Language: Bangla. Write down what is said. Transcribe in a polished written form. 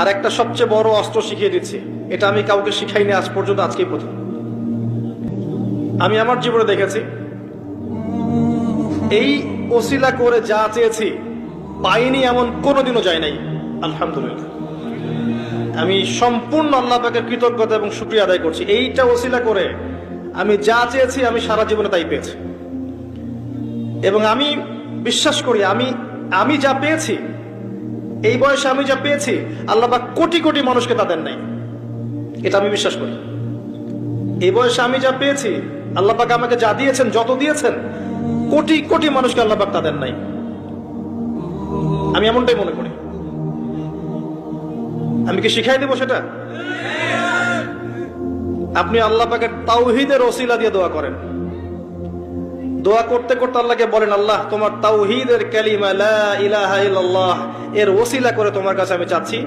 আর একটা সবচেয়ে বড় অস্ত্র শিখিয়ে দিচ্ছি, এটা আমি কাউকে শিখাইনি আজ পর্যন্ত, আজকেই প্রথম। আমি আমার জীবনে দেখেছি এই ওসিলা করে যা চেয়েছি পাইনি এমন কোনোদিনও যায় নাই। আলহামদুলিল্লাহ, আমি সম্পূর্ণ আল্লাহ পাকের কৃতজ্ঞতা এবং শুকরিয়া আদায় করছি। এইটা ওসিলা করে আমি যা চেয়েছি আমি সারা জীবনে তাই পেয়েছি। এবং আমি বিশ্বাস করি আমি যা পেয়েছি, এই বয়সে আমি যা পেয়েছি, আল্লাহ পাক কোটি কোটি মানুষকে তা দেন নাই। এটা আমি বিশ্বাস করি। এই বয়সে আমি যা পেয়েছি, আল্লাহ পাক আমাকে যা দিয়েছেন, যত দিয়েছেন, কোটি কোটি মানুষকে আল্লাহ পাক তা দেন নাই। আমি এমনটাই মনে করি। আমি কি শিখাই দেবো সেটা? আপনি আল্লাহ পাকের তাওহীদের ওসিলা দিয়ে দোয়া করেন। দোয়া করতে করতে আল্লাহকে বলেন, আল্লাহ তোমার তাওহীদের কালিমা লা ইলাহা ইল্লাল্লাহ এর ওসিলা করে তোমার কাছে আমি চাচ্ছি